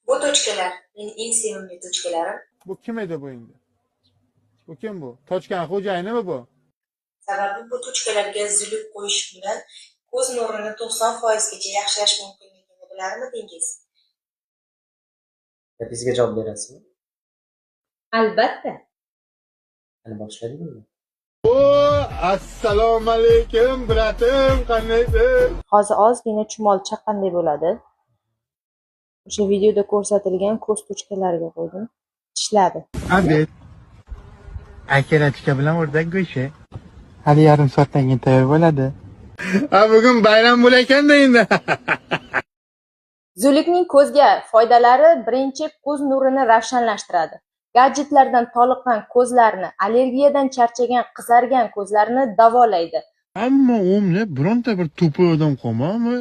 Bu tochkalar mening eng sevimli tochkalarim. Bu kim edi bu endi? Bu kim bu? Tochkan xo'jayinimi bu? Sababi bu tochkalarga zuluk qo'yish bilan ko'z nurini 90% gacha yaxshilash mumkinligini bilarmidingiz? Gapingizga javob berasizmi? Albatta. Hali boshladingmi? Assalomu alaykum, bratim, qandaysiz? Hozir ozgina chumol chaqqanday bo'ladi. O'sha videoda ko'rsatilgan ko'z tochkalariga qo'ydim. Ishladi. Abed. Akaratika bilan o'rdak go'shi. Hali yarim soatdan keyin tayyor bo'ladi. Bugun bayram bo'lar-ekanda endi. Zulukning ko'zga foydalari: birinchi, ko'z nurini ravshanlashtiradi. Gadjetlardan toliqqan ko'zlarni, allergiyadan charchagan, qizargan ko'zlarni davolaydi. Hamma o'mni bironta bir to'pay odam qolmami?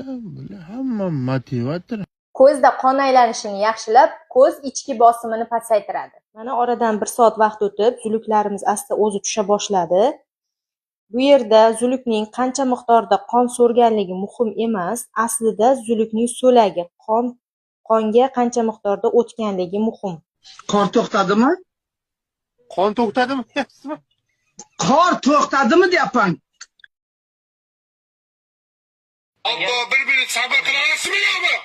Hamma motivator. Ko'zda qon aylanishini yaxshilab, ko'z ichki bosimini pasaytiradi. Mana oradan 1 soat vaqt o'tib, zuluklarimiz asta o'zi tusha boshladi. Bu yerda zulukning qancha miqdorda qon so'rganligi muhim emas, aslida zulukning so'lagi, qonga qancha miqdorda o'tganligi muhim. Qor to'xtadimi? Qon to'xtadimi deyapsizmi? Qor to'xtadimi deyapman. Abbo, bir minut sabr qilasizmi yo'qmi?